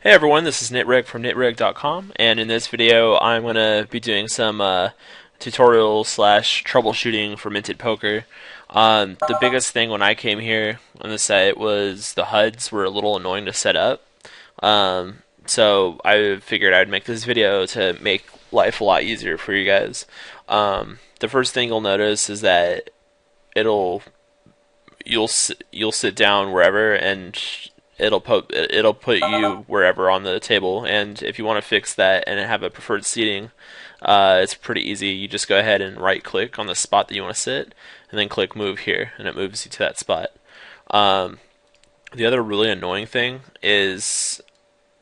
Hey everyone, this is Nitrick from nitrig.com, and in this video I'm going to be doing some tutorial slash troubleshooting for Minted Poker. The biggest thing when I came here on the site was the HUDs were a little annoying to set up. So I figured I'd make this video to make life a lot easier for you guys. The first thing you'll notice is that you'll sit down wherever and it'll put you wherever on the table. And if you want to fix that and have a preferred seating, it's pretty easy. You just go ahead and right click on the spot that you want to sit and then click move here and it moves you to that spot. The other really annoying thing is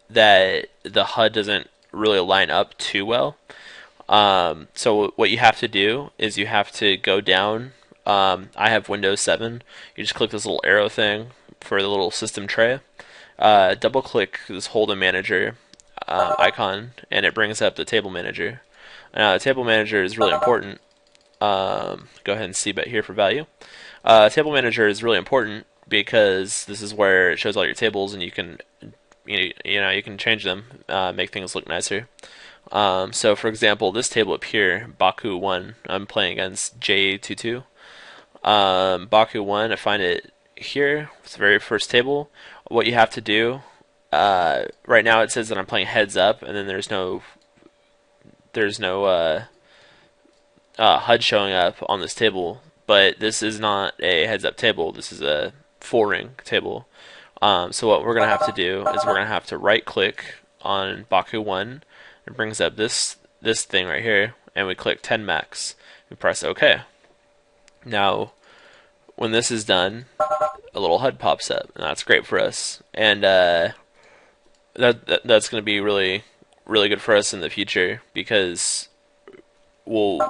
that the HUD doesn't really line up too well. So what you have to do is you have to go down. I have Windows 7. You just click this little arrow thing for the little system tray. Double click this Holdem Manager icon and it brings up the table manager. Now the table manager is really important. Go ahead and see bet here for value. Table manager is really important because this is where it shows all your tables and you can you can change them, make things look nicer. So for example, this table up here, Baku 1, I'm playing against J22. Baku 1, I find it here. It's the very first table. What you have to do, right now it says that I'm playing heads up, and then there's no HUD showing up on this table. But this is not a heads up table. This is a 4-ring table. So what we're gonna have to do is we're gonna have to right click on Baku 1. It brings up this thing right here, and we click 10 max. We press OK. Now, when this is done, a little HUD pops up, and that's great for us. And that's going to be really good for us in the future because we'll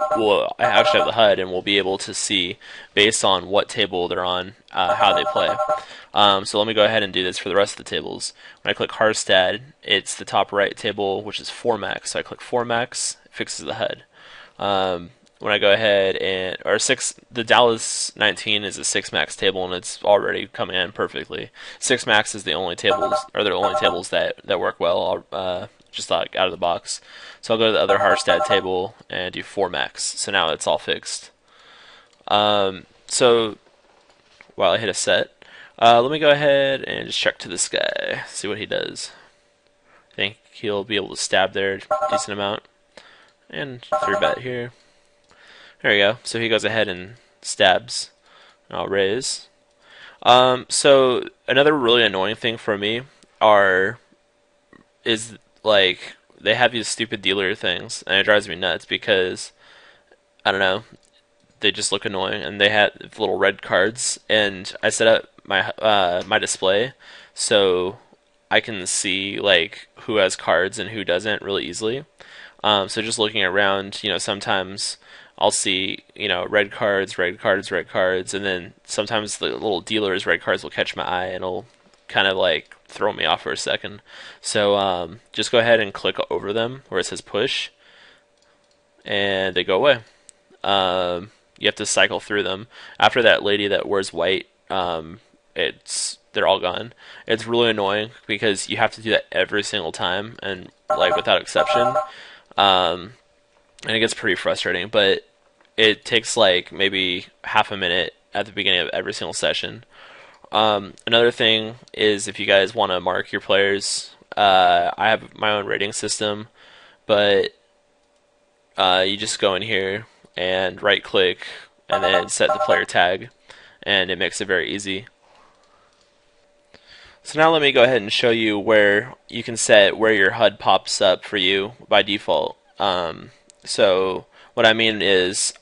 actually have the HUD, and we'll be able to see based on what table they're on how they play. So let me go ahead and do this for the rest of the tables. When I click Harstad, it's the top right table, which is 4 max. So I click 4 max, it fixes the HUD. When I go ahead and the Dallas 19 is a 6 max table and it's already coming in perfectly. 6 max is the only tables that work well, just like out of the box. So I'll go to the other Harstad table and do 4 max. So now it's all fixed. So while I hit a set, let me go ahead and just check to this guy, see what he does. I think he'll be able to stab there a decent amount. And 3-bet here. There we go. So he goes ahead and stabs. I'll raise. So another really annoying thing for me is like they have these stupid dealer things, and it drives me nuts because I don't know, they just look annoying, and they have little red cards. And I set up my display so I can see like who has cards and who doesn't really easily. So just looking around, sometimes I'll see, red cards, and then sometimes the little dealer's red cards will catch my eye and it'll kind of like throw me off for a second. So just go ahead and click over them where it says push, and they go away. You have to cycle through them. After that lady that wears white, they're all gone. It's really annoying because you have to do that every single time and like without exception. And it gets pretty frustrating, but it takes like maybe half a minute at the beginning of every single session. Another thing is if you guys want to mark your players, I have my own rating system, but you just go in here and right click and then set the player tag, and it makes it very easy. So now let me go ahead and show you where you can set where your HUD pops up for you by default. So what I mean is,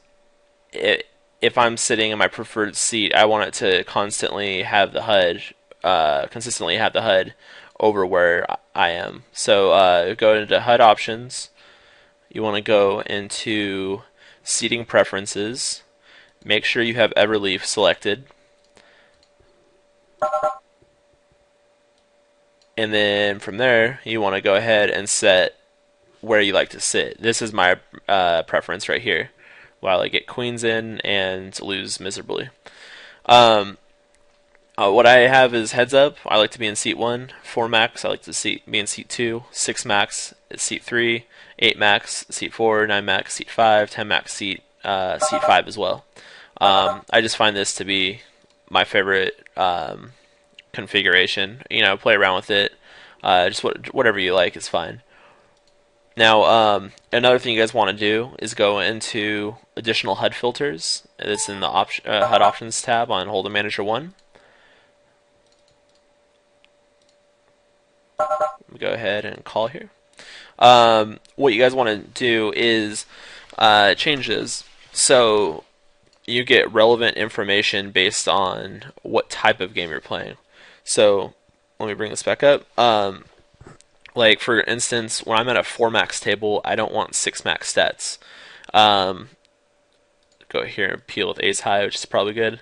if I'm sitting in my preferred seat, I want it to consistently have the HUD over where I am. So go into HUD options. You want to go into seating preferences. Make sure you have Everleaf selected. And then from there, you want to go ahead and set where you like to sit. This is my preference right here, while I get queens in and lose miserably. What I have is heads up. I like to be in seat 1. 4 max, I like to be in seat 2. 6 max is seat 3. 8 max, seat 4. 9 max, seat 5. 10 max, seat 5 as well. I just find this to be my favorite configuration. Play around with it. Just whatever you like is fine. Now, another thing you guys want to do is go into additional HUD filters. It's in the HUD options tab on Holdem Manager 1. Go ahead and call here. What you guys want to do is change this so you get relevant information based on what type of game you're playing. So let me bring this back up. Like for instance, when I'm at a 4 max table, I don't want 6 max stats. Go here and peel with ace high, which is probably good.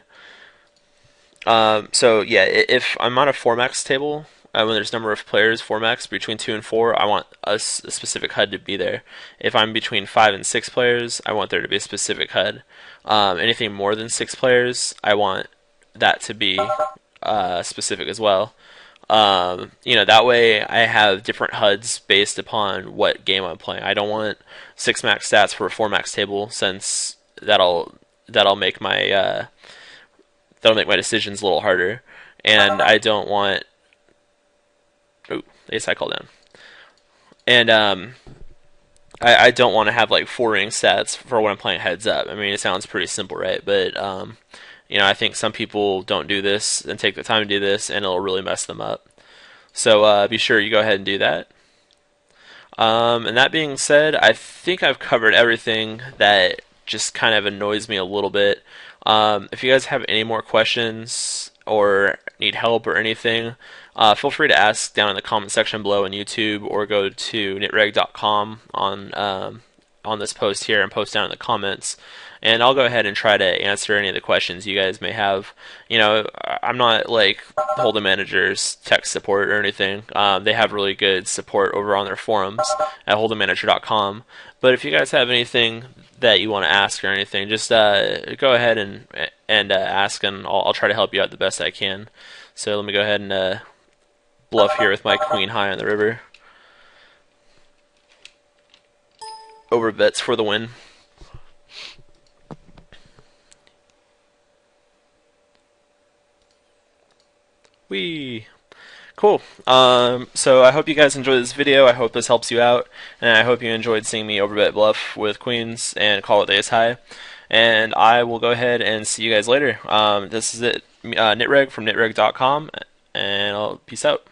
So yeah, if I'm on a 4 max table, when there's number of players 4 max between 2 and 4, I want a specific HUD to be there. If I'm between 5 and 6 players, I want there to be a specific HUD. Anything more than 6 players, I want that to be specific as well. That way I have different HUDs based upon what game I'm playing. I don't want 6 max stats for a 4 max table, since that'll make my decisions a little harder, and I don't want. Oh, ace I call down, and I don't want to have like 4 ring stats for when I'm playing heads up. I mean, it sounds pretty simple, right? But I think some people don't do this and take the time to do this, and it'll really mess them up. So be sure you go ahead and do that. And that being said, I think I've covered everything that just kind of annoys me a little bit. If you guys have any more questions or need help or anything, feel free to ask down in the comment section below on YouTube, or go to nitreg.com on this post here and post down in the comments. And I'll go ahead and try to answer any of the questions you guys may have. I'm not like Holdem Manager's tech support or anything. They have really good support over on their forums at holdemmanager.com. But if you guys have anything that you want to ask or anything, just go ahead and ask, and I'll try to help you out the best I can. So let me go ahead and bluff here with my queen high on the river. Over bets for the win. Whee! Cool. So I hope you guys enjoyed this video. I hope this helps you out, and I hope you enjoyed seeing me overbet bluff with queens and call with ace high. And I will go ahead and see you guys later. This is it, Nitreg from nitreg.com, and I'll peace out.